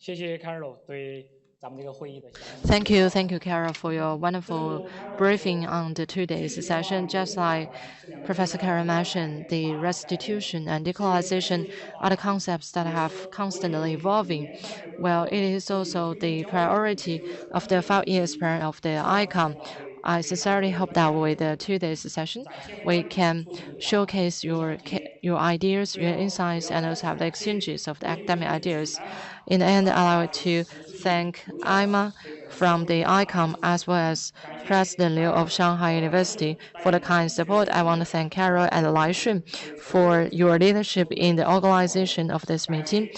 Thank you, Kara, for your wonderful briefing on the today's session. Just like Professor Kara mentioned, the restitution and decolonization are the concepts that have constantly evolving. Well, it is also the priority of the 5 years plan of the ICOM. I sincerely hope that with today's session, we can showcase your ideas, your insights, and also have the exchanges of the academic ideas. In the end, I'd like to thank Ima from the ICOM as well as President Liu of Shanghai University for the kind support. I want to thank Carol and Lai Shun for your leadership in the organization of this meeting.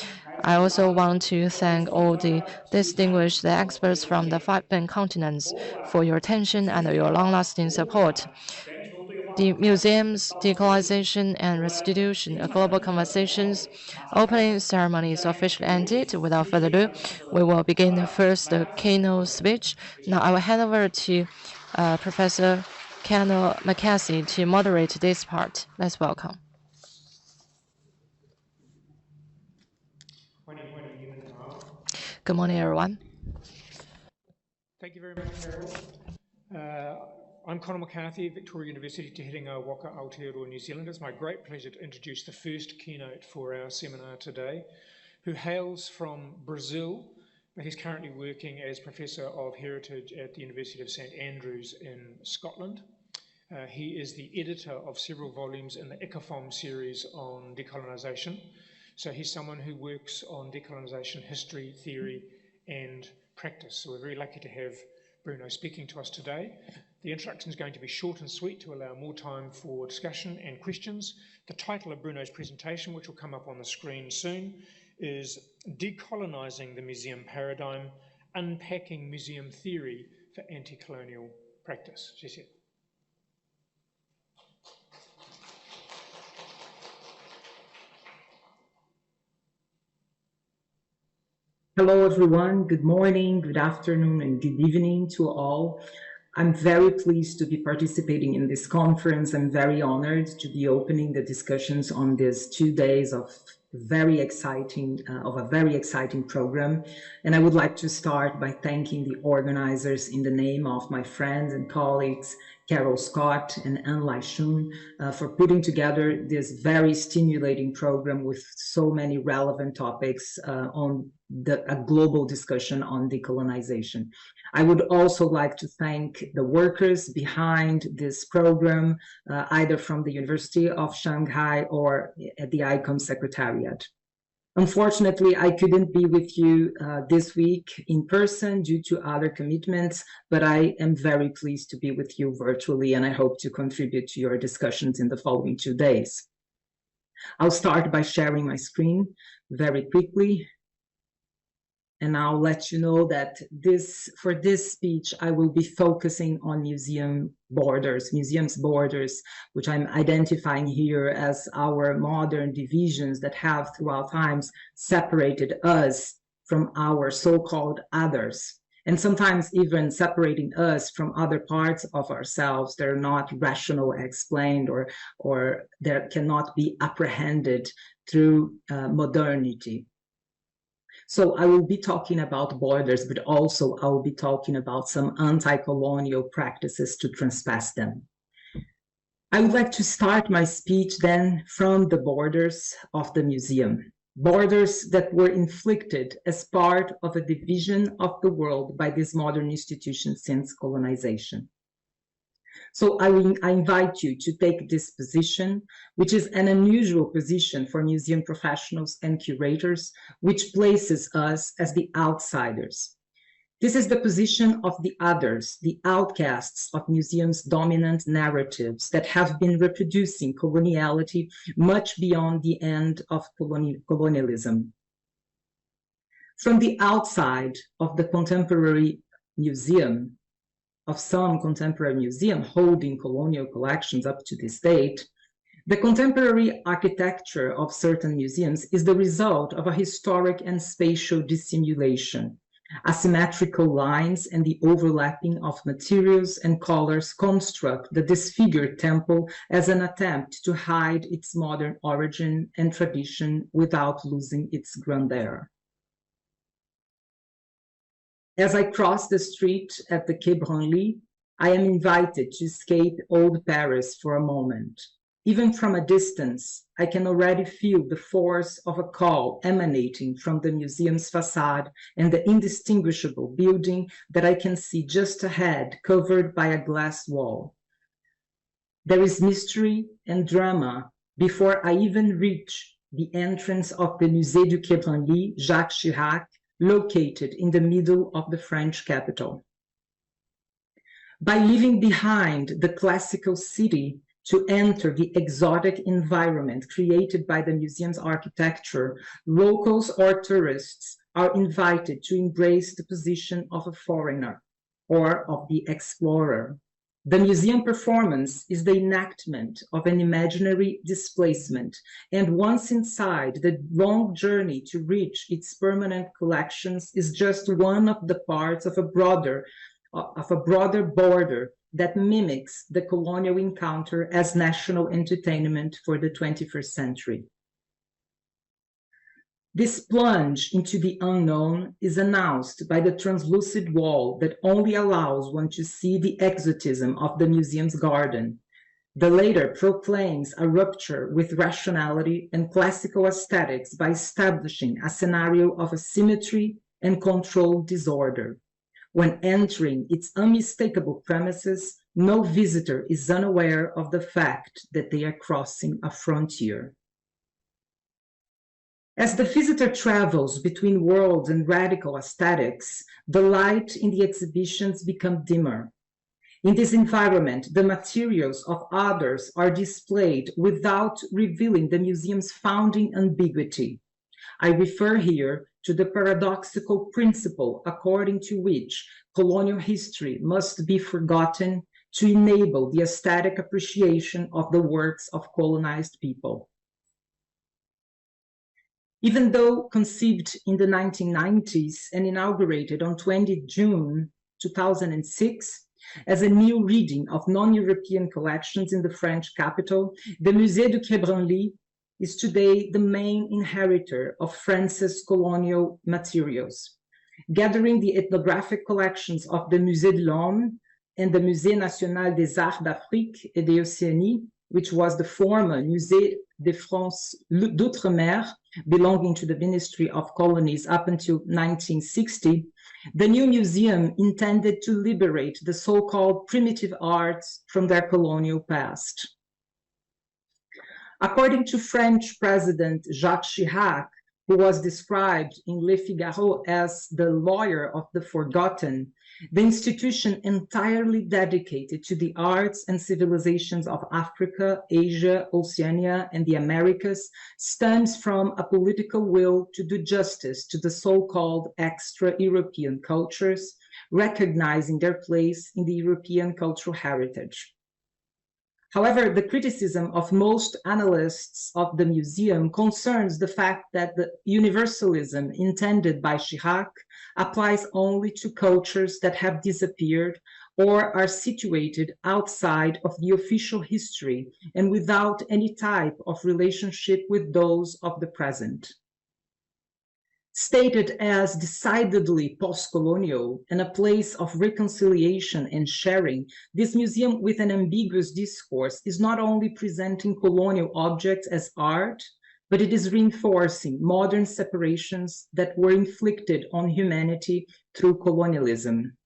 I also want to thank all the distinguished experts from the 5 main continents for your attention and your long-lasting support. The museums, decolonization, and restitution, global conversations. Opening ceremony is officially ended. Without further ado, we will begin the first keynote speech. Now I will hand over to Professor Kenneth McCasey to moderate this part. Let's welcome. Good morning, everyone. Thank you very much, Carol. I'm Conor McCarthy, Victoria University Te Herenga Waka Aotearoa, New Zealand. It's my great pleasure to introduce the first keynote for our seminar today, who hails from Brazil, but he's currently working as Professor of Heritage at the University of St Andrews in Scotland. He is the editor of several volumes in the ICOM series on decolonisation. So he's someone who works on decolonisation history, theory, and practice. So we're very lucky to have Bruno speaking to us today. The introduction is going to be short and sweet to allow more time for discussion and questions. The title of Bruno's presentation, which will come up on the screen soon, is Decolonising the Museum Paradigm, Unpacking Museum Theory for Anti-Colonial Practice. Jessie. Hello, everyone. Good morning, good afternoon, and good evening to all. I'm very pleased to be participating in this conference. I'm very honored to be opening the discussions on these 2 days of a very exciting program. And I would like to start by thanking the organizers in the name of my friends and colleagues, Carol Scott and Anne Lai Shun, for putting together this very stimulating program with so many relevant topics on a global discussion on decolonization. I would also like to thank the workers behind this program, either from the University of Shanghai or at the ICOM Secretariat. Unfortunately, I couldn't be with you this week in person due to other commitments, but I am very pleased to be with you virtually, and I hope to contribute to your discussions in the following 2 days. I'll start by sharing my screen very quickly. And I'll let you know that for this speech, I will be focusing on museums borders, which I'm identifying here as our modern divisions that have throughout times separated us from our so-called others, and sometimes even separating us from other parts of ourselves that are not rationally explained or that cannot be apprehended through modernity. So I will be talking about borders, but also I will be talking about some anti-colonial practices to transpass them. I would like to start my speech then from the borders of the museum, borders that were inflicted as part of a division of the world by this modern institution since colonization. So I invite you to take this position, which is an unusual position for museum professionals and curators, which places us as the outsiders. This is the position of the others, the outcasts of museums' dominant narratives that have been reproducing coloniality much beyond the end of colonialism. From the outside of the contemporary museum, of some contemporary museum holding colonial collections up to this date, the contemporary architecture of certain museums is the result of a historic and spatial dissimulation. Asymmetrical lines and the overlapping of materials and colors construct the disfigured temple as an attempt to hide its modern origin and tradition without losing its grandeur. As I cross the street at the Quai Branly, I am invited to escape old Paris for a moment. Even from a distance, I can already feel the force of a call emanating from the museum's facade and the indistinguishable building that I can see just ahead, covered by a glass wall. There is mystery and drama before I even reach the entrance of the Musée du Quai Branly, Jacques Chirac, located in the middle of the French capital. By leaving behind the classical city to enter the exotic environment created by the museum's architecture, locals or tourists are invited to embrace the position of a foreigner or of the explorer. The museum performance is the enactment of an imaginary displacement, and once inside, the long journey to reach its permanent collections is just one of the parts of a broader border that mimics the colonial encounter as national entertainment for the 21st century. This plunge into the unknown is announced by the translucid wall that only allows one to see the exotism of the museum's garden. The latter proclaims a rupture with rationality and classical aesthetics by establishing a scenario of asymmetry and controlled disorder. When entering its unmistakable premises, no visitor is unaware of the fact that they are crossing a frontier. As the visitor travels between worlds and radical aesthetics, the light in the exhibitions becomes dimmer. In this environment, the materials of others are displayed without revealing the museum's founding ambiguity. I refer here to the paradoxical principle according to which colonial history must be forgotten to enable the aesthetic appreciation of the works of colonized people. Even though conceived in the 1990s and inaugurated on 20 June 2006 as a new reading of non-European collections in the French capital, the Musée du Quai Branly is today the main inheritor of France's colonial materials, gathering the ethnographic collections of the Musée de l'Homme and the Musée National des Arts d'Afrique et d'Océanie, which was the former Musée de France d'Outre-mer, belonging to the Ministry of Colonies up until 1960, the new museum intended to liberate the so-called primitive arts from their colonial past. According to French President Jacques Chirac, who was described in Le Figaro as the lawyer of the forgotten, the institution entirely dedicated to the arts and civilizations of Africa, Asia, Oceania, and the Americas stems from a political will to do justice to the so-called extra-European cultures, recognizing their place in the European cultural heritage. However, the criticism of most analysts of the museum concerns the fact that the universalism intended by Chirac applies only to cultures that have disappeared or are situated outside of the official history and without any type of relationship with those of the present. Stated as decidedly post-colonial and a place of reconciliation and sharing, this museum with an ambiguous discourse is not only presenting colonial objects as art, but it is reinforcing modern separations that were inflicted on humanity through colonialism.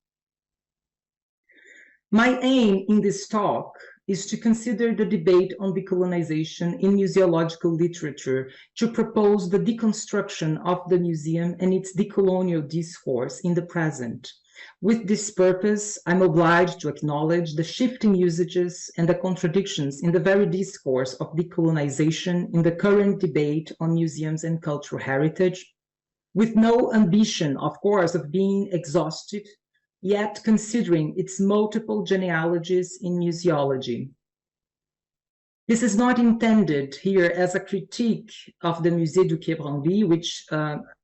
My aim in this talk is to consider the debate on decolonization in museological literature, to propose the deconstruction of the museum and its decolonial discourse in the present. With this purpose, I'm obliged to acknowledge the shifting usages and the contradictions in the very discourse of decolonization in the current debate on museums and cultural heritage, with no ambition, of course, of being exhaustive, yet considering its multiple genealogies in museology. This is not intended here as a critique of the Musée du Quai Branly, which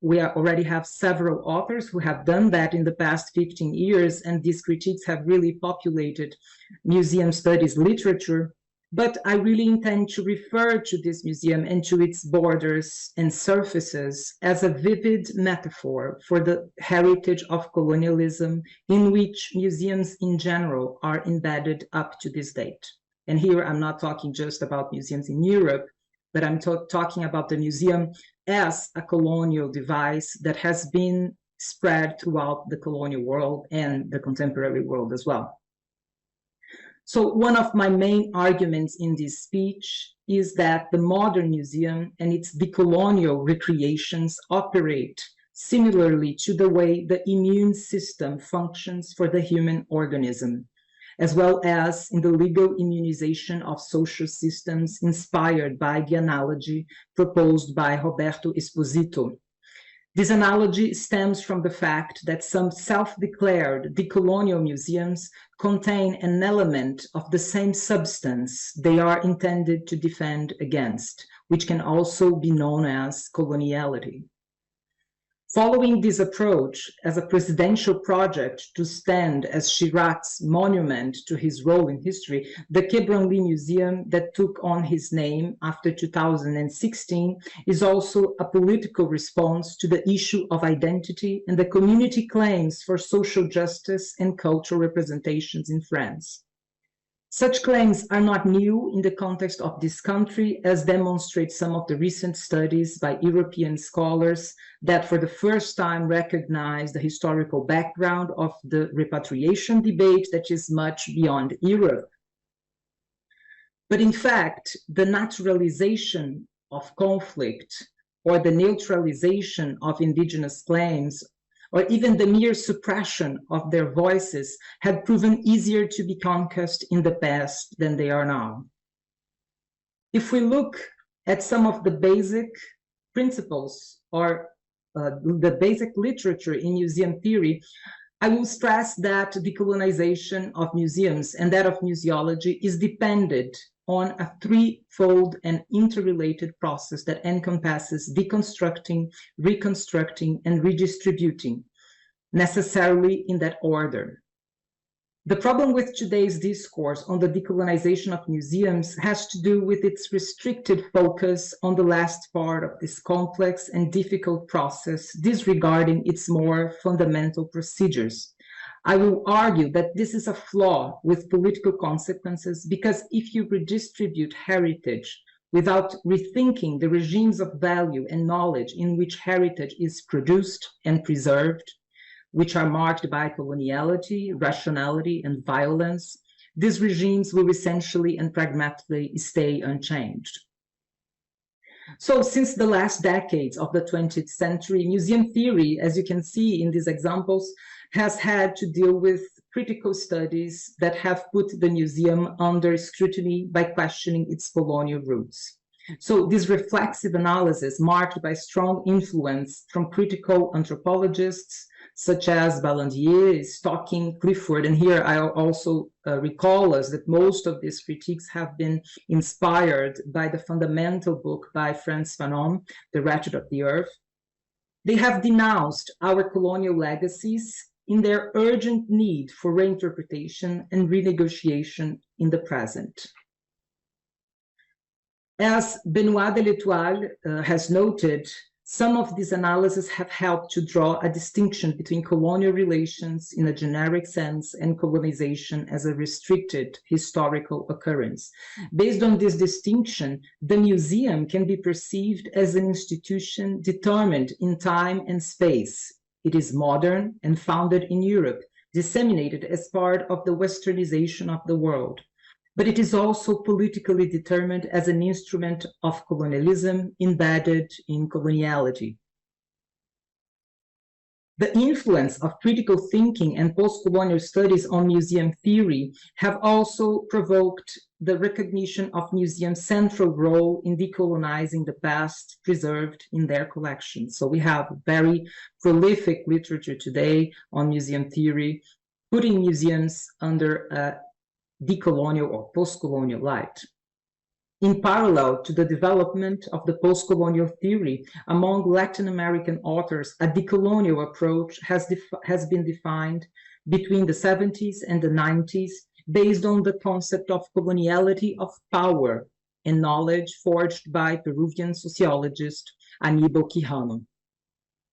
we already have several authors who have done that in the past 15 years, and these critiques have really populated museum studies literature. But I really intend to refer to this museum and to its borders and surfaces as a vivid metaphor for the heritage of colonialism in which museums in general are embedded up to this date. And here I'm not talking just about museums in Europe, but I'm talking about the museum as a colonial device that has been spread throughout the colonial world and the contemporary world as well. So one of my main arguments in this speech is that the modern museum and its decolonial recreations operate similarly to the way the immune system functions for the human organism, as well as in the legal immunization of social systems inspired by the analogy proposed by Roberto Esposito. This analogy stems from the fact that some self-declared decolonial museums contain an element of the same substance they are intended to defend against, which can also be known as coloniality. Following this approach as a presidential project to stand as Chirac's monument to his role in history, the Quai Branly Museum that took on his name after 2016 is also a political response to the issue of identity and the community claims for social justice and cultural representations in France. Such claims are not new in the context of this country, as demonstrate some of the recent studies by European scholars that for the first time recognize the historical background of the repatriation debate that is much beyond Europe. But in fact, the naturalization of conflict or the neutralization of indigenous claims or even the mere suppression of their voices had proven easier to be conquered in the past than they are now. If we look at some of the basic principles or the basic literature in museum theory, I will stress that decolonization of museums and that of museology is dependent on a threefold and interrelated process that encompasses deconstructing, reconstructing, and redistributing, necessarily in that order. The problem with today's discourse on the decolonization of museums has to do with its restricted focus on the last part of this complex and difficult process, disregarding its more fundamental procedures. I will argue that this is a flaw with political consequences because if you redistribute heritage without rethinking the regimes of value and knowledge in which heritage is produced and preserved, which are marked by coloniality, rationality, and violence, these regimes will essentially and pragmatically stay unchanged. So since the last decades of the 20th century, museum theory, as you can see in these examples, has had to deal with critical studies that have put the museum under scrutiny by questioning its colonial roots. So this reflexive analysis, marked by strong influence from critical anthropologists such as Ballandier, Stocking, Clifford, and here I also recall us that most of these critiques have been inspired by the fundamental book by Frantz Fanon, The Wretched of the Earth. They have denounced our colonial legacies in their urgent need for reinterpretation and renegotiation in the present. As Benoit de l'Etoile has noted, some of these analyses have helped to draw a distinction between colonial relations in a generic sense and colonization as a restricted historical occurrence. Based on this distinction, the museum can be perceived as an institution determined in time and space. It is modern and founded in Europe, disseminated as part of the westernization of the world. But it is also politically determined as an instrument of colonialism embedded in coloniality. The influence of critical thinking and post-colonial studies on museum theory have also provoked the recognition of museums' central role in decolonizing the past preserved in their collections. So we have very prolific literature today on museum theory, putting museums under a decolonial or post-colonial light. In parallel to the development of the post-colonial theory, among Latin American authors, a decolonial approach has been defined between the 70s and the 90s, based on the concept of coloniality of power and knowledge forged by Peruvian sociologist Aníbal Quijano.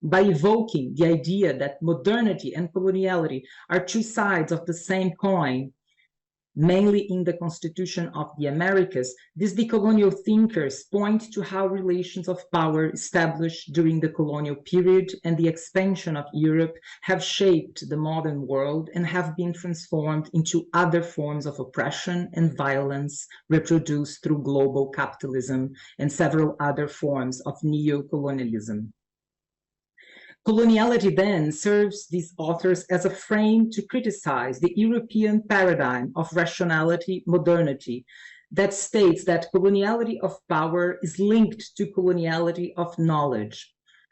By evoking the idea that modernity and coloniality are two sides of the same coin, mainly in the Constitution of the Americas, these decolonial thinkers point to how relations of power established during the colonial period and the expansion of Europe have shaped the modern world and have been transformed into other forms of oppression and violence reproduced through global capitalism and several other forms of neo-colonialism. Coloniality then serves these authors as a frame to criticize the European paradigm of rationality modernity that states that coloniality of power is linked to coloniality of knowledge.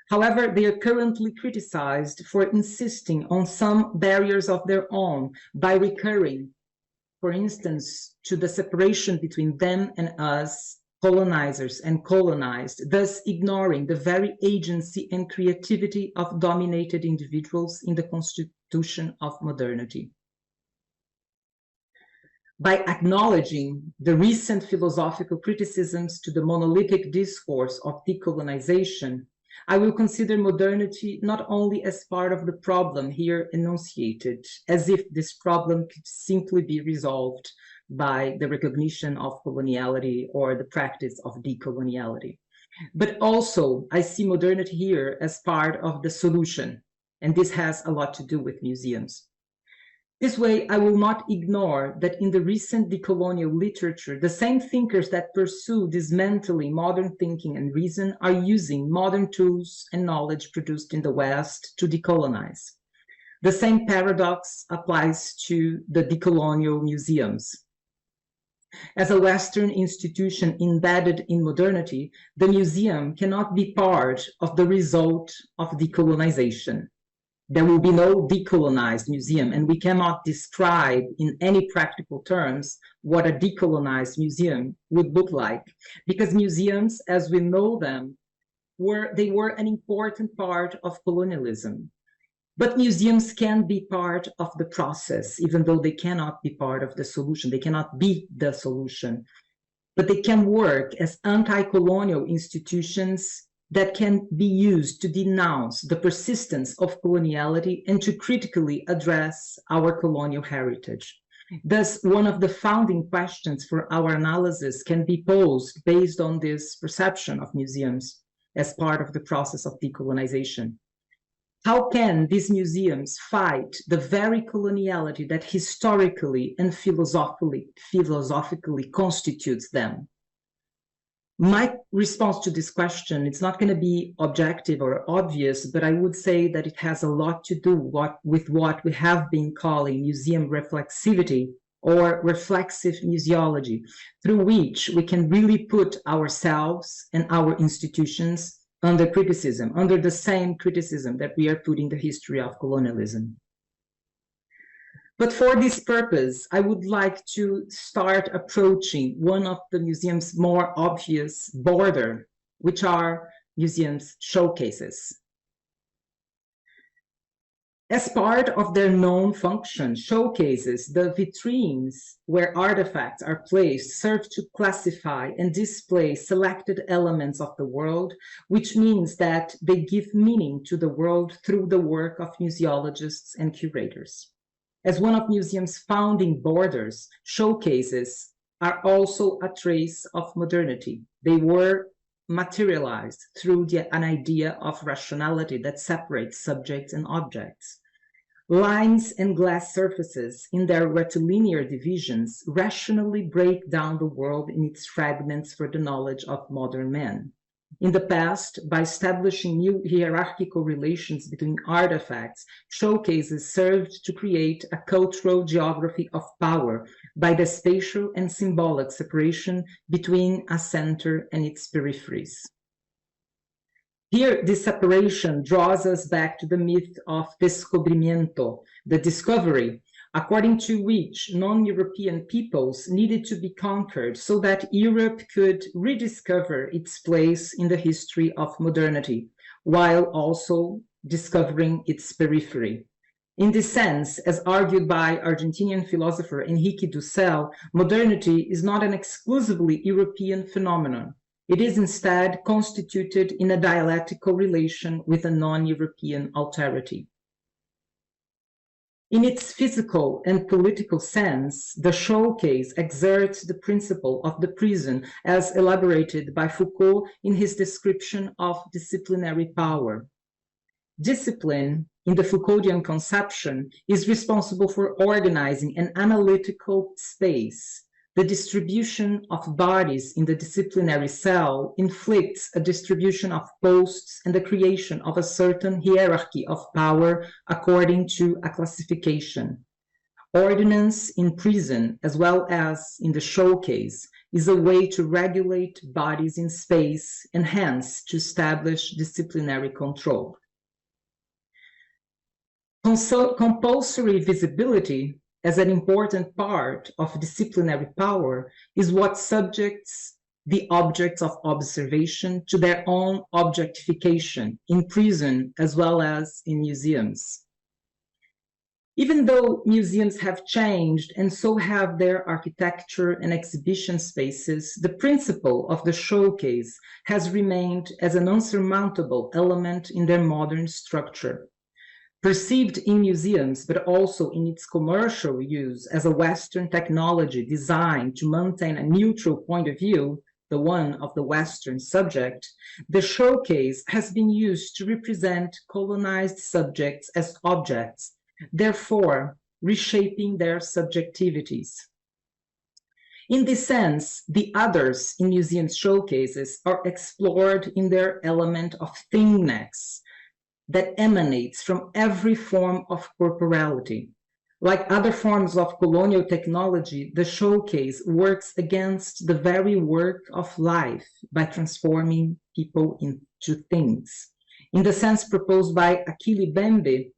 However, they are currently criticized for insisting on some barriers of their own by recurring, for instance, to the separation between them and us, colonizers and colonized, thus ignoring the very agency and creativity of dominated individuals in the constitution of modernity. By acknowledging the recent philosophical criticisms to the monolithic discourse of decolonization, I will consider modernity not only as part of the problem here enunciated, as if this problem could simply be resolved by the recognition of coloniality or the practice of decoloniality. But also, I see modernity here as part of the solution, and this has a lot to do with museums. This way, I will not ignore that in the recent decolonial literature, the same thinkers that pursue dismantling modern thinking and reason are using modern tools and knowledge produced in the West to decolonize. The same paradox applies to the decolonial museums. As a Western institution embedded in modernity, the museum cannot be part of the result of decolonization. There will be no decolonized museum, and we cannot describe in any practical terms what a decolonized museum would look like, because museums, as we know them, were an important part of colonialism. But museums can be part of the process, even though they cannot be part of the solution. They cannot be the solution. But they can work as anti-colonial institutions that can be used to denounce the persistence of coloniality and to critically address our colonial heritage. Thus, one of the founding questions for our analysis can be posed based on this perception of museums as part of the process of decolonization. How can these museums fight the very coloniality that historically and philosophically constitutes them? My response to this question, it's not going to be objective or obvious, but I would say that it has a lot to do with what we have been calling museum reflexivity or reflexive museology, through which we can really put ourselves and our institutions under criticism, under the same criticism that we are putting the history of colonialism. But for this purpose, I would like to start approaching one of the museum's more obvious border, which are museums' showcases. As part of their known function, showcases, the vitrines where artifacts are placed, serve to classify and display selected elements of the world, which means that they give meaning to the world through the work of museologists and curators. As one of museums' founding borders, showcases are also a trace of modernity. They were materialized through an idea of rationality that separates subjects and objects. Lines and glass surfaces in their rectilinear divisions rationally break down the world in its fragments for the knowledge of modern men. In the past, by establishing new hierarchical relations between artifacts, showcases served to create a cultural geography of power by the spatial and symbolic separation between a center and its peripheries. Here, this separation draws us back to the myth of descubrimiento, the discovery, according to which non-European peoples needed to be conquered so that Europe could rediscover its place in the history of modernity, while also discovering its periphery. In this sense, as argued by Argentinian philosopher Enrique Dussel, modernity is not an exclusively European phenomenon. It is instead constituted in a dialectical relation with a non-European alterity. In its physical and political sense, the showcase exerts the principle of the prison as elaborated by Foucault in his description of disciplinary power. Discipline, in the Foucauldian conception, is responsible for organizing an analytical space. The distribution of bodies in the disciplinary cell inflicts a distribution of posts and the creation of a certain hierarchy of power according to a classification. Ordinance in prison, as well as in the showcase, is a way to regulate bodies in space and hence to establish disciplinary control. Compulsory visibility as an important part of disciplinary power is what subjects the objects of observation to their own objectification in prison as well as in museums. Even though museums have changed and so have their architecture and exhibition spaces, the principle of the showcase has remained as an unsurmountable element in their modern structure. Perceived in museums, but also in its commercial use as a Western technology designed to maintain a neutral point of view, the one of the Western subject, the showcase has been used to represent colonized subjects as objects, therefore reshaping their subjectivities. In this sense, the others in museum showcases are explored in their element of thingness, that emanates from every form of corporality. Like other forms of colonial technology, the showcase works against the very work of life by transforming people into things. In the sense proposed by Achille Mbembe,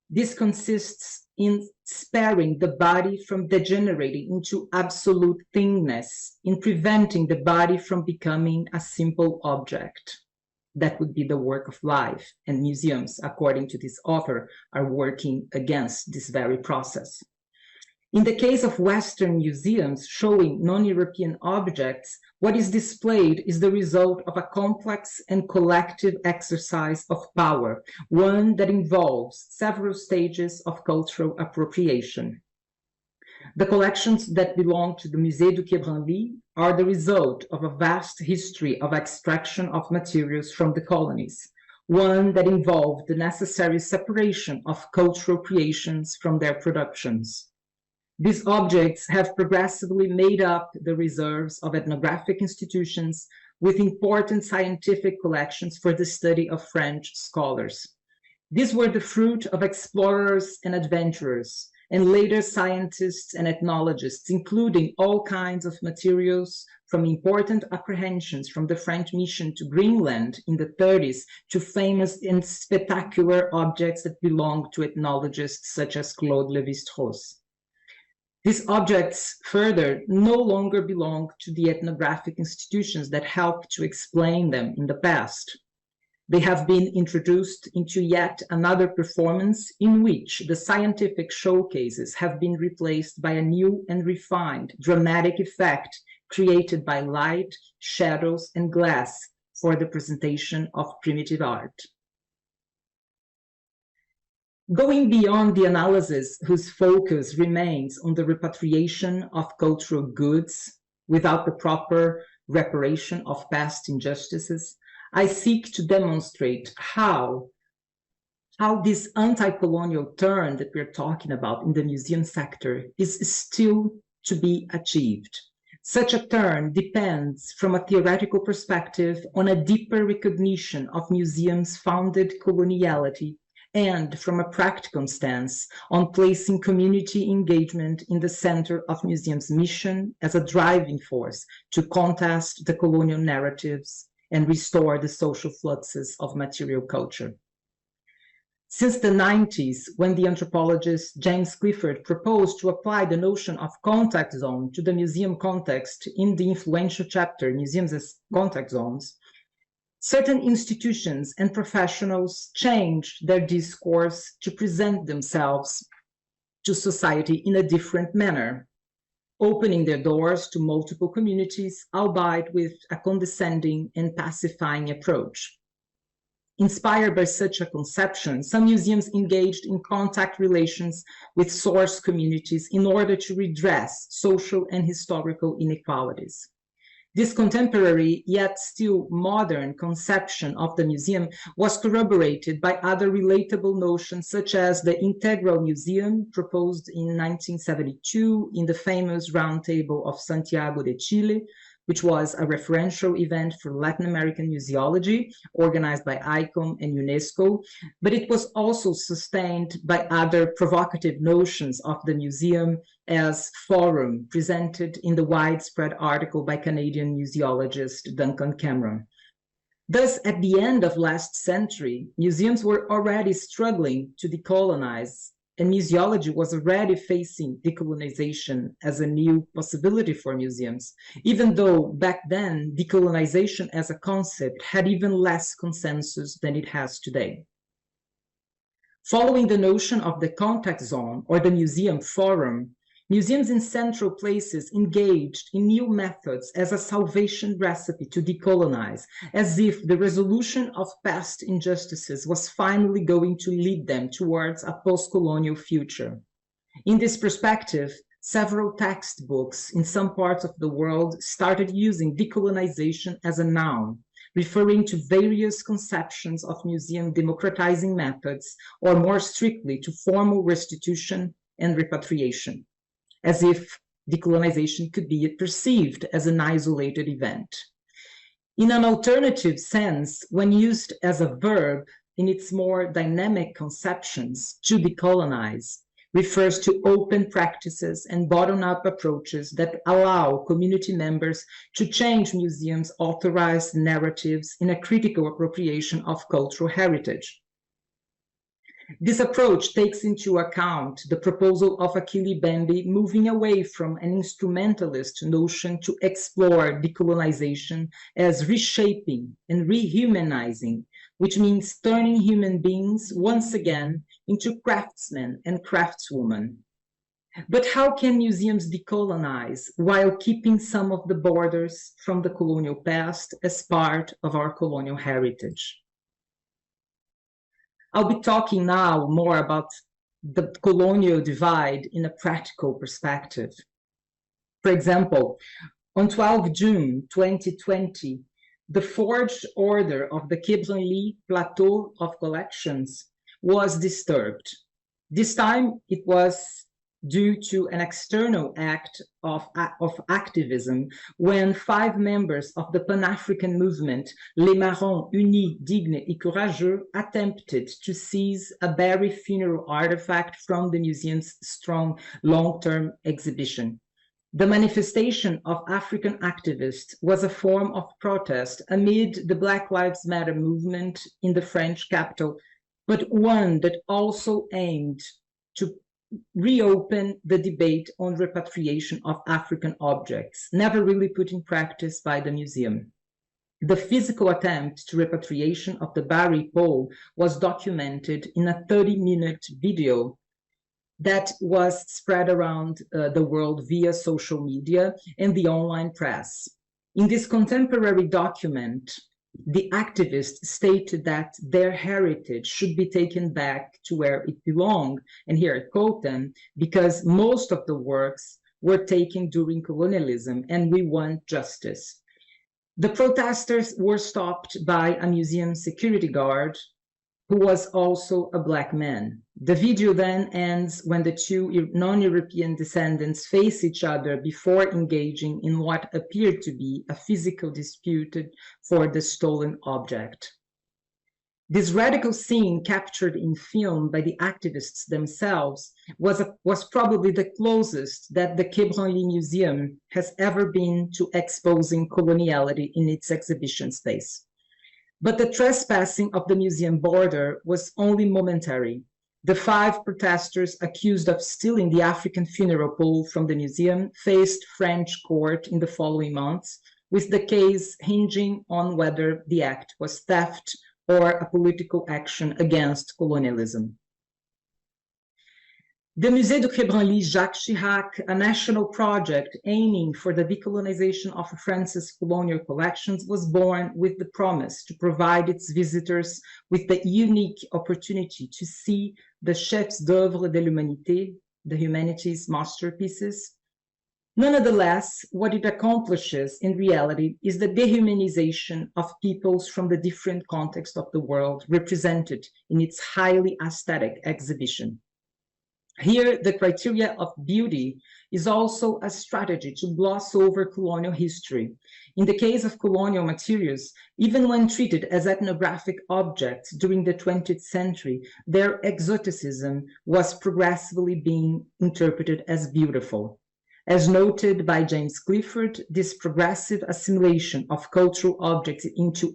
this consists in sparing the body from degenerating into absolute thingness, in preventing the body from becoming a simple object. That would be the work of life, and museums, according to this author, are working against this very process. In the case of Western museums showing non-European objects, what is displayed is the result of a complex and collective exercise of power, one that involves several stages of cultural appropriation. The collections that belong to the Musée du Quai Branly are the result of a vast history of extraction of materials from the colonies, one that involved the necessary separation of cultural creations from their productions. These objects have progressively made up the reserves of ethnographic institutions with important scientific collections for the study of French scholars. These were the fruit of explorers and adventurers, and later scientists and ethnologists, including all kinds of materials from important apprehensions from the French mission to Greenland in the 30s to famous and spectacular objects that belonged to ethnologists such as Claude Lévi-Strauss. These objects, further, no longer belong to the ethnographic institutions that helped to explain them in the past. They have been introduced into yet another performance in which the scientific showcases have been replaced by a new and refined dramatic effect created by light, shadows, and glass for the presentation of primitive art. Going beyond the analysis whose focus remains on the repatriation of cultural goods without the proper reparation of past injustices, I seek to demonstrate how this anti-colonial turn that we're talking about in the museum sector is still to be achieved. Such a turn depends, from a theoretical perspective, on a deeper recognition of museums' founded coloniality, and from a practical stance on placing community engagement in the center of museums' mission as a driving force to contest the colonial narratives and restore the social fluxes of material culture. Since the 90s, when the anthropologist James Clifford proposed to apply the notion of contact zone to the museum context in the influential chapter Museums as Contact Zones, Certain institutions and professionals changed their discourse to present themselves to society in a different manner, opening their doors to multiple communities, albeit with a condescending and pacifying approach. Inspired by such a conception, some museums engaged in contact relations with source communities in order to redress social and historical inequalities. This contemporary, yet still modern conception of the museum was corroborated by other relatable notions, such as the Integral Museum, proposed in 1972 in the famous Roundtable of Santiago de Chile, which was a referential event for Latin American museology, organized by ICOM and UNESCO, but it was also sustained by other provocative notions of the museum as forum, presented in the widespread article by Canadian museologist Duncan Cameron. Thus, at the end of last century, museums were already struggling to decolonize, and museology was already facing decolonization as a new possibility for museums, even though back then decolonization as a concept had even less consensus than it has today. Following the notion of the contact zone or the museum forum, museums in central places engaged in new methods as a salvation recipe to decolonize, as if the resolution of past injustices was finally going to lead them towards a post-colonial future. In this perspective, several textbooks in some parts of the world started using decolonization as a noun, referring to various conceptions of museum democratizing methods, or more strictly to formal restitution and repatriation, as if decolonization could be perceived as an isolated event. In an alternative sense, when used as a verb in its more dynamic conceptions, to decolonize refers to open practices and bottom-up approaches that allow community members to change museums' authorized narratives in a critical appropriation of cultural heritage. This approach takes into account the proposal of Achille Mbembe moving away from an instrumentalist notion to explore decolonization as reshaping and rehumanizing, which means turning human beings once again into craftsmen and craftswomen. But how can museums decolonize while keeping some of the borders from the colonial past as part of our colonial heritage? I'll be talking now more about the colonial divide in a practical perspective. For example, on 12 June 2020, the forged order of the Quai Branly Plateau of Collections was disturbed. This time it was due to an external act of activism when 5 members of the Pan-African movement, Les Marrons Unis, Dignes et Courageux, attempted to seize a buried funeral artifact from the museum's strong long-term exhibition. The manifestation of African activists was a form of protest amid the Black Lives Matter movement in the French capital, but one that also aimed to reopen the debate on repatriation of African objects, never really put in practice by the museum. The physical attempt to repatriation of the buried pole was documented in a 30-minute video that was spread around the world via social media and the online press. In this contemporary document, the activists stated that their heritage should be taken back to where it belonged, and here I quote them, because most of the works were taken during colonialism and we want justice. The protesters were stopped by a museum security guard who was also a Black man. The video then ends when the 2 non-European descendants face each other before engaging in what appeared to be a physical dispute for the stolen object. This radical scene captured in film by the activists themselves was probably the closest that the Quai Branly Museum has ever been to exposing coloniality in its exhibition space. But the trespassing of the museum border was only momentary. The 5 protesters accused of stealing the African funeral pole from the museum faced French court in the following months, with the case hinging on whether the act was theft or a political action against colonialism. The Musée du Quai Branly Jacques Chirac, a national project aiming for the decolonization of France's colonial collections, was born with the promise to provide its visitors with the unique opportunity to see the chefs d'œuvre de l'humanité, the humanities masterpieces. Nonetheless, what it accomplishes in reality is the dehumanization of peoples from the different contexts of the world represented in its highly aesthetic exhibition. Here, the criteria of beauty is also a strategy to gloss over colonial history. In the case of colonial materials, even when treated as ethnographic objects during the 20th century, their exoticism was progressively being interpreted as beautiful. As noted by James Clifford, this progressive assimilation of cultural objects into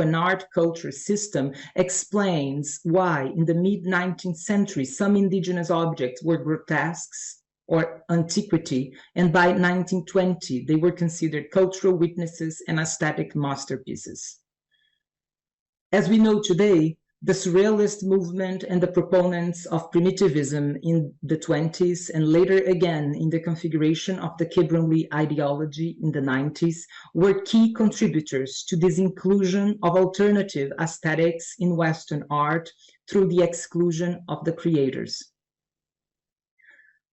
an art culture system explains why in the mid-19th century some indigenous objects were grotesques or antiquity, and by 1920 they were considered cultural witnesses and aesthetic masterpieces. As we know today, the Surrealist movement and the proponents of primitivism in the 20s and later again in the configuration of the Quai Branly ideology in the 90s were key contributors to this inclusion of alternative aesthetics in Western art through the exclusion of the creators.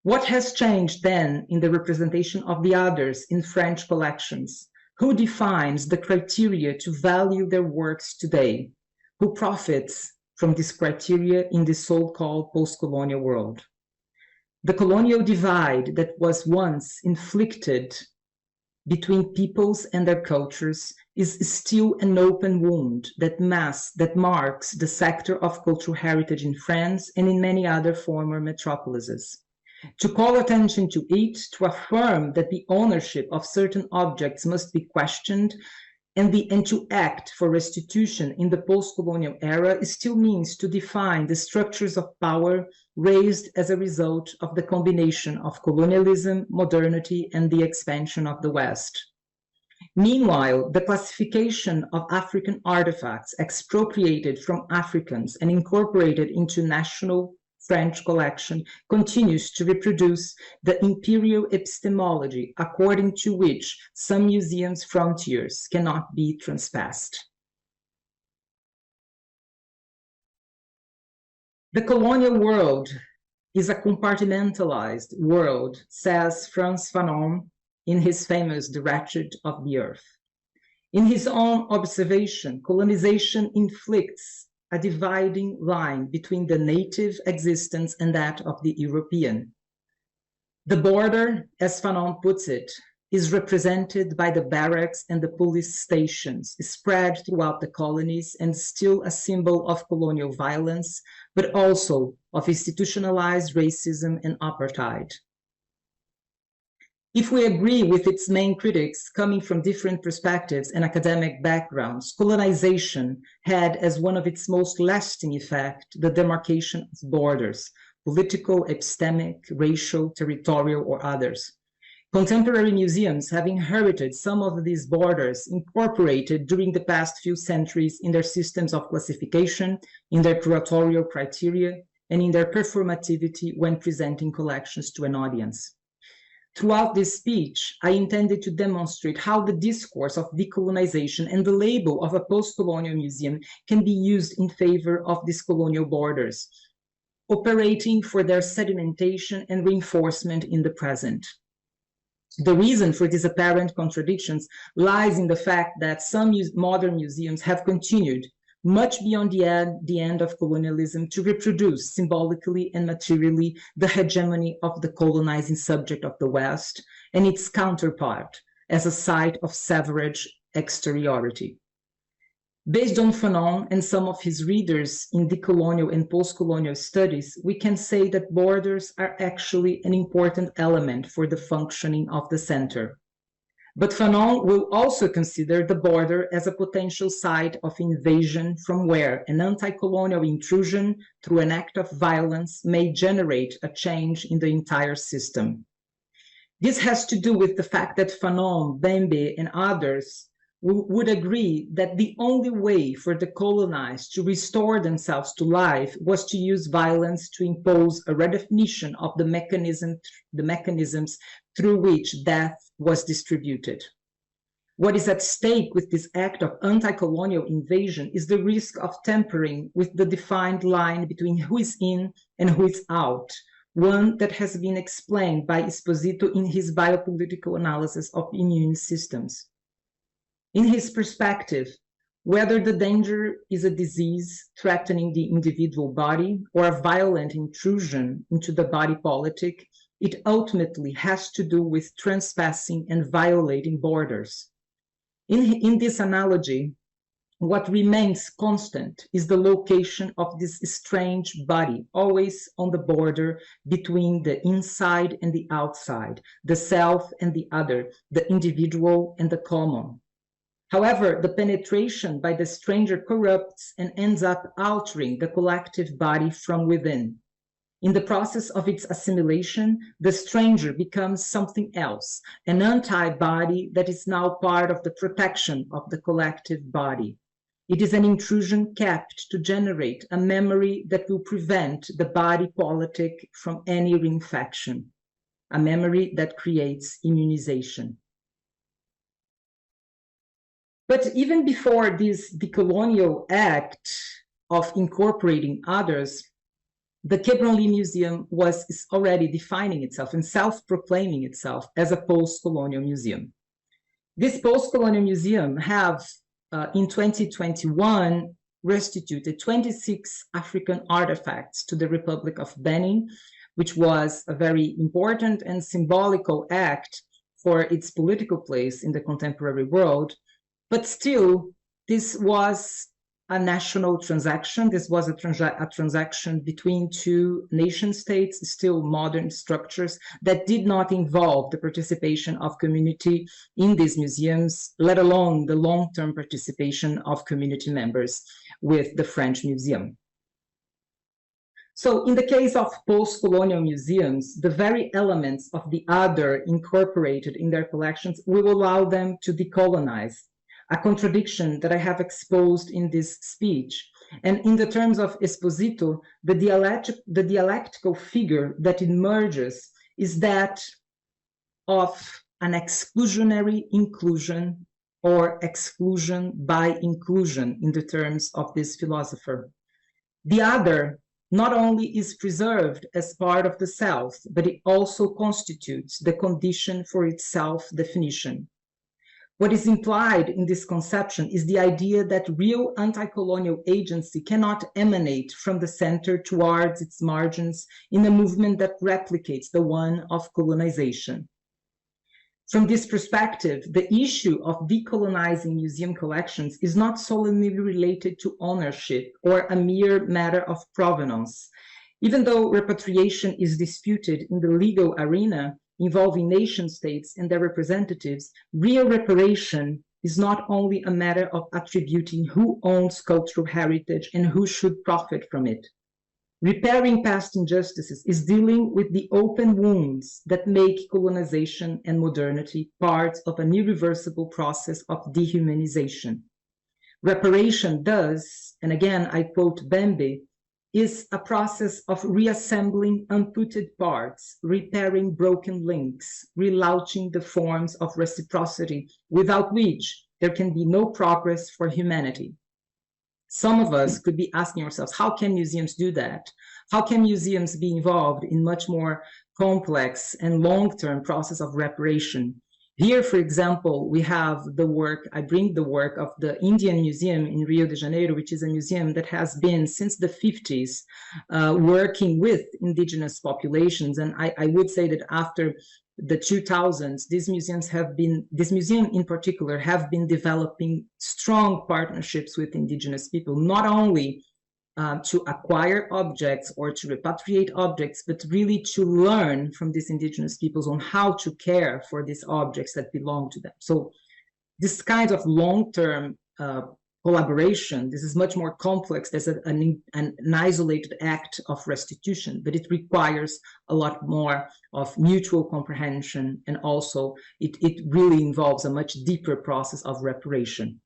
What has changed then in the representation of the others in French collections? Who defines the criteria to value their works today? Who profits from this criteria in the so-called post-colonial world? The colonial divide that was once inflicted between peoples and their cultures is still an open wound that marks the sector of cultural heritage in France and in many other former metropolises. To call attention to it, to affirm that the ownership of certain objects must be questioned, and to act for restitution in the post-colonial era still means to define the structures of power raised as a result of the combination of colonialism, modernity, and the expansion of the West. Meanwhile, the classification of African artifacts expropriated from Africans and incorporated into national French collection continues to reproduce the imperial epistemology according to which some museums' frontiers cannot be transpassed. The colonial world is a compartmentalized world, says Frantz Fanon in his famous The Wretched of the Earth. In his own observation, colonization inflicts a dividing line between the native existence and that of the European. The border, as Fanon puts it, is represented by the barracks and the police stations spread throughout the colonies and still a symbol of colonial violence, but also of institutionalized racism and apartheid. If we agree with its main critics coming from different perspectives and academic backgrounds, colonization had as one of its most lasting effects the demarcation of borders, political, epistemic, racial, territorial, or others. Contemporary museums have inherited some of these borders incorporated during the past few centuries in their systems of classification, in their curatorial criteria, and in their performativity when presenting collections to an audience. Throughout this speech, I intended to demonstrate how the discourse of decolonization and the label of a post-colonial museum can be used in favor of these colonial borders, operating for their sedimentation and reinforcement in the present. The reason for these apparent contradictions lies in the fact that some modern museums have continued, much beyond the end of colonialism, to reproduce symbolically and materially the hegemony of the colonizing subject of the West and its counterpart as a site of savage exteriority. Based on Fanon and some of his readers in decolonial and post-colonial studies, we can say that borders are actually an important element for the functioning of the center. But Fanon will also consider the border as a potential site of invasion from where an anti-colonial intrusion through an act of violence may generate a change in the entire system. This has to do with the fact that Fanon, Bembe, and others would agree that the only way for the colonized to restore themselves to life was to use violence to impose a redefinition of the mechanisms through which death was distributed. What is at stake with this act of anti-colonial invasion is the risk of tampering with the defined line between who is in and who is out, one that has been explained by Esposito in his biopolitical analysis of immune systems. In his perspective, whether the danger is a disease threatening the individual body or a violent intrusion into the body politic, it ultimately has to do with trespassing and violating borders. In this analogy, what remains constant is the location of this strange body, always on the border between the inside and the outside, the self and the other, the individual and the common. However, the penetration by the stranger corrupts and ends up altering the collective body from within. In the process of its assimilation, the stranger becomes something else, an anti-body that is now part of the protection of the collective body. It is an intrusion kept to generate a memory that will prevent the body politic from any reinfection, a memory that creates immunization. But even before this decolonial act of incorporating others, the Quai Branly Museum was already defining itself and self-proclaiming itself as a post-colonial museum. This post-colonial museum have, in 2021, restituted 26 African artifacts to the Republic of Benin, which was a very important and symbolical act for its political place in the contemporary world. But still, this was a national transaction. This was a transaction between two nation states, still modern structures that did not involve the participation of community in these museums, let alone the long-term participation of community members with the French Museum. So in the case of post-colonial museums, the very elements of the other incorporated in their collections will allow them to decolonize, a contradiction that I have exposed in this speech. And in the terms of Esposito, the dialectical figure that emerges is that of an exclusionary inclusion or exclusion by inclusion in the terms of this philosopher. The other not only is preserved as part of the self, but it also constitutes the condition for its self-definition. What is implied in this conception is the idea that real anti-colonial agency cannot emanate from the center towards its margins in a movement that replicates the one of colonization. From this perspective, the issue of decolonizing museum collections is not solely related to ownership or a mere matter of provenance. Even though repatriation is disputed in the legal arena, involving nation states and their representatives, real reparation is not only a matter of attributing who owns cultural heritage and who should profit from it. Repairing past injustices is dealing with the open wounds that make colonization and modernity part of an irreversible process of dehumanization. Reparation does, and again I quote Bembe, is a process of reassembling amputated parts, repairing broken links, relaunching the forms of reciprocity without which there can be no progress for humanity. Some of us could be asking ourselves, how can museums do that? How can museums be involved in much more complex and long-term process of reparation? Here, for example, we have the work, I bring the work of the Indian Museum in Rio de Janeiro, which is a museum that has been since the 50s working with indigenous populations. And I would say that after the 2000s, this museum in particular have been developing strong partnerships with indigenous people, not only to acquire objects or to repatriate objects, but really to learn from these indigenous peoples on how to care for these objects that belong to them. So this kind of long-term collaboration. This is much more complex. There's an isolated act of restitution, but it requires a lot more of mutual comprehension, and also it really involves a much deeper process of reparation.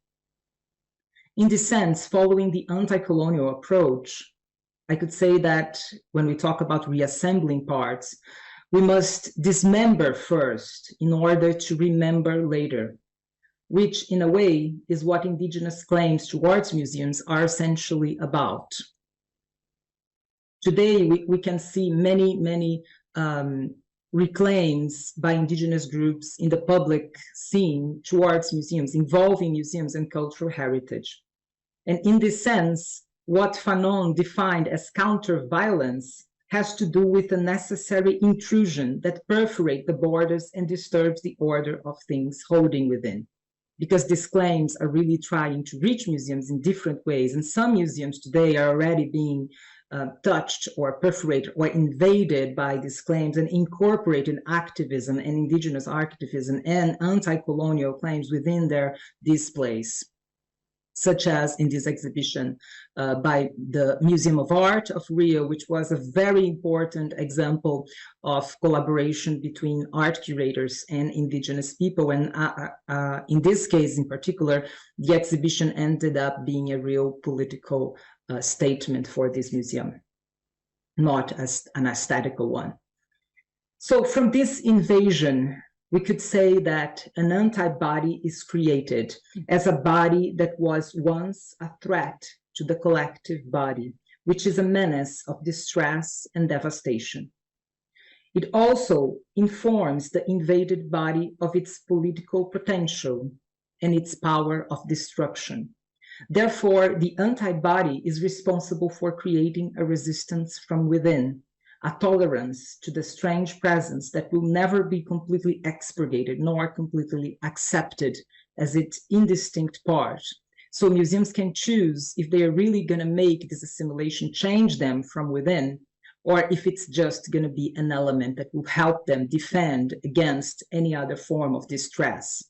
In this sense, following the anti-colonial approach, I could say that when we talk about reassembling parts, we must dismember first in order to remember later, which in a way is what indigenous claims towards museums are essentially about. Today, we can see many reclaims by indigenous groups in the public scene towards museums, involving museums and cultural heritage. And in this sense, what Fanon defined as counter-violence has to do with a necessary intrusion that perforates the borders and disturbs the order of things holding within. Because these claims are really trying to reach museums in different ways. And some museums today are already being touched or perforated or invaded by these claims and incorporated activism and indigenous activism and anti-colonial claims within their displays, such as in this exhibition by the Museum of Art of Rio, which was a very important example of collaboration between art curators and indigenous people. And in this case in particular, the exhibition ended up being a real political statement for this museum, not as an aesthetical one. So from this invasion, we could say that an antibody is created as a body that was once a threat to the collective body, which is a menace of distress and devastation. It also informs the invaded body of its political potential and its power of destruction. Therefore, the antibody is responsible for creating a resistance from within, a tolerance to the strange presence that will never be completely expurgated nor completely accepted as its indistinct part. So museums can choose if they are really going to make this assimilation change them from within, or if it's just going to be an element that will help them defend against any other form of distress.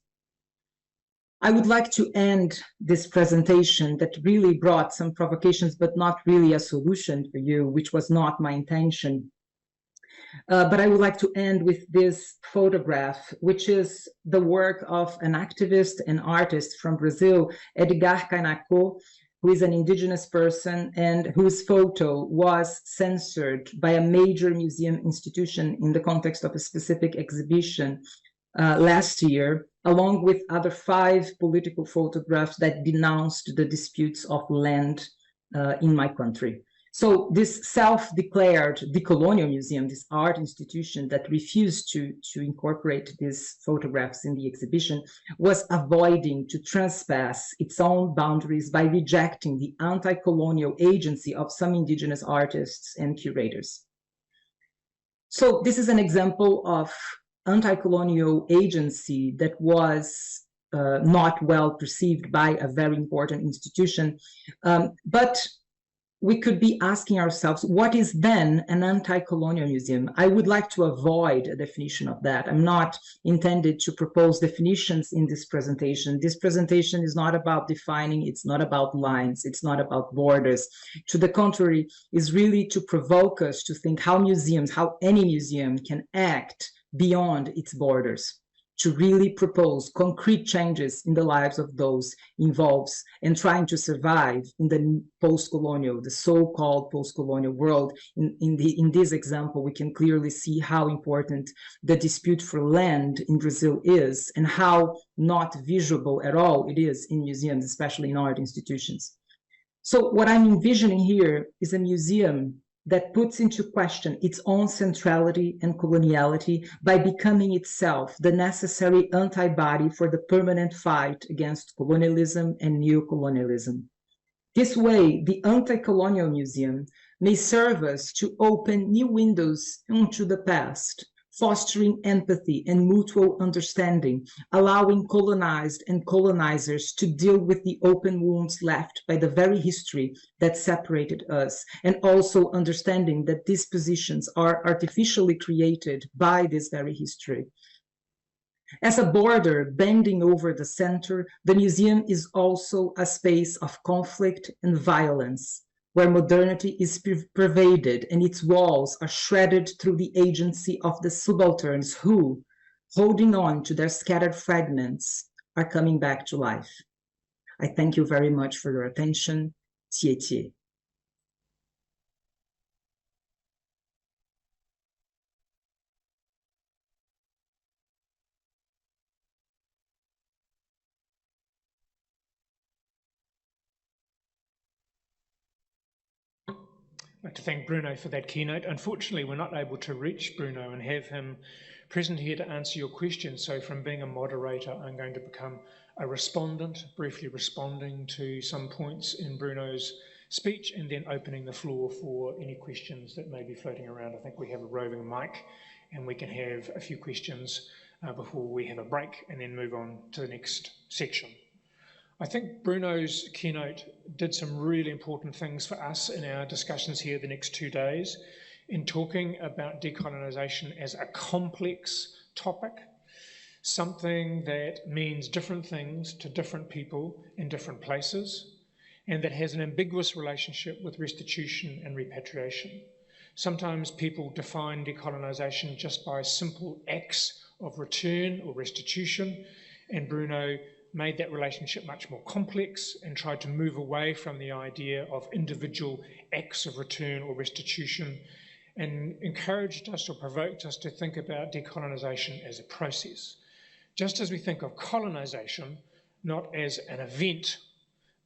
I would like to end this presentation that really brought some provocations, but not really a solution for you, which was not my intention. But I would like to end with this photograph, which is the work of an activist and artist from Brazil, Edgar Cainacô, who is an indigenous person and whose photo was censored by a major museum institution in the context of a specific exhibition last year, along with other 5 political photographs that denounced the disputes of land in my country. So this self-declared decolonial museum, this art institution that refused to incorporate these photographs in the exhibition, was avoiding to trespass its own boundaries by rejecting the anti-colonial agency of some indigenous artists and curators. So this is an example of anti-colonial agency that was not well perceived by a very important institution, but we could be asking ourselves, what is then an anti-colonial museum? I would like to avoid a definition of that. I'm not intended to propose definitions in this presentation. This presentation is not about defining, it's not about lines, it's not about borders. To the contrary, it's really to provoke us to think how museums, how any museum can act beyond its borders, to really propose concrete changes in the lives of those involved and trying to survive in the post-colonial, the so-called post-colonial world. In this example, we can clearly see how important the dispute for land in Brazil is and how not visible at all it is in museums, especially in art institutions. So what I'm envisioning here is a museum that puts into question its own centrality and coloniality by becoming itself the necessary antibody for the permanent fight against colonialism and neocolonialism. This way, the anti-colonial museum may serve us to open new windows into the past, fostering empathy and mutual understanding, allowing colonized and colonizers to deal with the open wounds left by the very history that separated us, and also understanding that these positions are artificially created by this very history. As a border bending over the center, the museum is also a space of conflict and violence, where modernity is pervaded and its walls are shredded through the agency of the subalterns who, holding on to their scattered fragments, are coming back to life. I thank you very much for your attention. Tie tie. I'd like to thank Bruno for that keynote. Unfortunately, we're not able to reach Bruno and have him present here to answer your questions. So from being a moderator, I'm going to become a respondent, briefly responding to some points in Bruno's speech and then opening the floor for any questions that may be floating around. I think we have a roving mic and we can have a few questions before we have a break and then move on to the next section. I think Bruno's keynote did some really important things for us in our discussions here the next 2 days in talking about decolonisation as a complex topic, something that means different things to different people in different places, and that has an ambiguous relationship with restitution and repatriation. Sometimes people define decolonisation just by simple acts of return or restitution, and Bruno made that relationship much more complex and tried to move away from the idea of individual acts of return or restitution and encouraged us or provoked us to think about decolonisation as a process. Just as we think of colonisation not as an event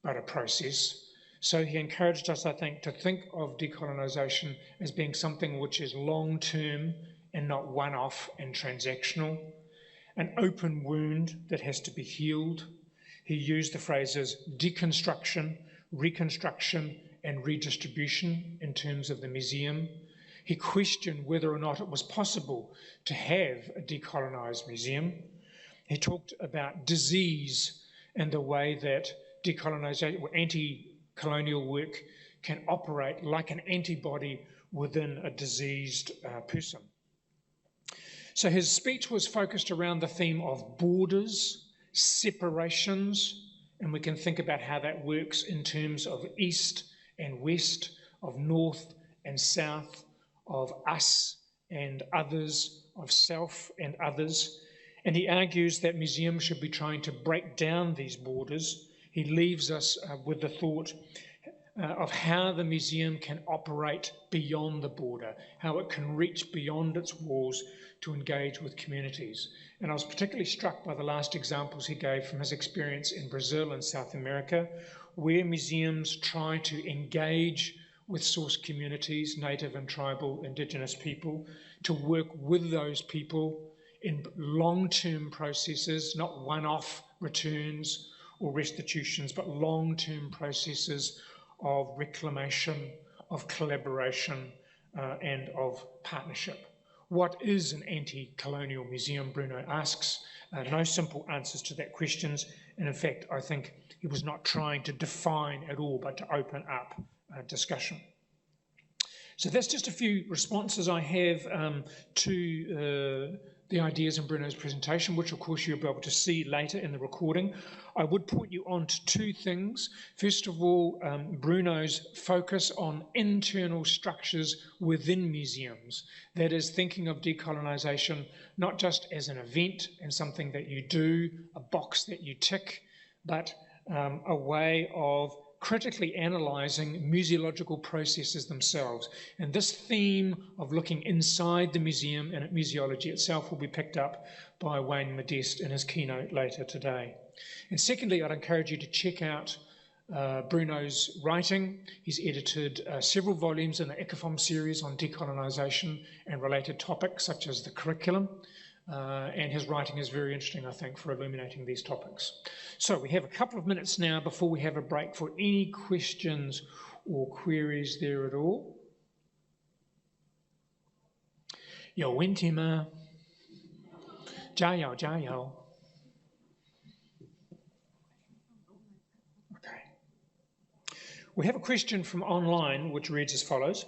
but a process, so he encouraged us, I think, to think of decolonisation as being something which is long-term and not one-off and transactional, an open wound that has to be healed. He used the phrases deconstruction, reconstruction, and redistribution in terms of the museum. He questioned whether or not it was possible to have a decolonised museum. He talked about disease and the way that decolonisation or anti-colonial work can operate like an antibody within a diseased person. So his speech was focused around the theme of borders, separations, and we can think about how that works in terms of east and west, of north and south, of us and others, of self and others. And he argues that museums should be trying to break down these borders. He leaves us with the thought of how the museum can operate beyond the border, how it can reach beyond its walls to engage with communities. And I was particularly struck by the last examples he gave from his experience in Brazil and South America, where museums try to engage with source communities, native and tribal indigenous people, to work with those people in long-term processes, not one-off returns or restitutions, but long-term processes of reclamation, of collaboration, and of partnership. What is an anti-colonial museum, Bruno asks. No simple answers to that question, and in fact, I think he was not trying to define at all, but to open up discussion. So that's just a few responses I have to the ideas in Bruno's presentation, which of course you'll be able to see later in the recording. I would point you on to two things. First of all, Bruno's focus on internal structures within museums. That is, thinking of decolonisation not just as an event and something that you do, a box that you tick, but a way of critically analysing museological processes themselves. And this theme of looking inside the museum and at museology itself will be picked up by Wayne Modeste in his keynote later today. And secondly, I'd encourage you to check out Bruno's writing. He's edited several volumes in the ICOM series on decolonisation and related topics such as the curriculum. And his writing is very interesting, I think, for illuminating these topics. So we have a couple of minutes now before we have a break for any questions or queries there at all. Yo, Wintima. Jiao, jiao. Okay. We have a question from online which reads as follows.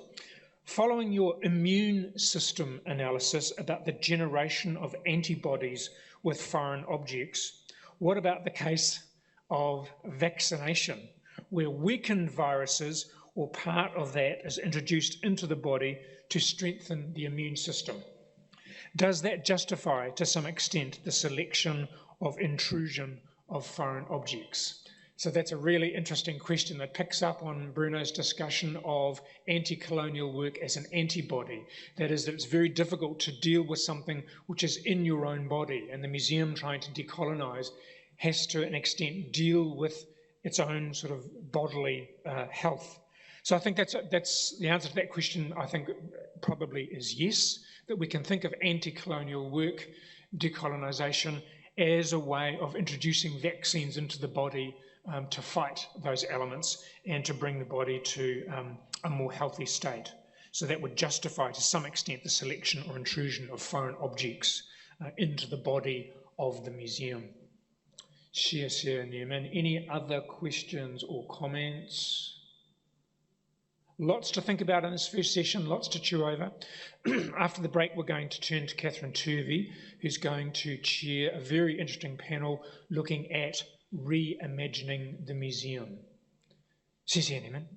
Following your immune system analysis about the generation of antibodies with foreign objects, what about the case of vaccination, where weakened viruses or part of that is introduced into the body to strengthen the immune system? Does that justify, to some extent, the selection of intrusion of foreign objects? So that's a really interesting question that picks up on Bruno's discussion of anti-colonial work as an antibody. That is, that it's very difficult to deal with something which is in your own body, and the museum trying to decolonise has to an extent deal with its own sort of bodily health. So I think that's the answer to that question. I think probably is yes, that we can think of anti-colonial work, decolonisation, as a way of introducing vaccines into the body to fight those elements and to bring the body to a more healthy state. So that would justify to some extent the selection or intrusion of foreign objects into the body of the museum. Share, Newman. Any other questions or comments? Lots to think about in this first session, lots to chew over. After the break, we're going to turn to Catherine Turvey, who's going to chair a very interesting panel looking at reimagining the museum. Share, Newman.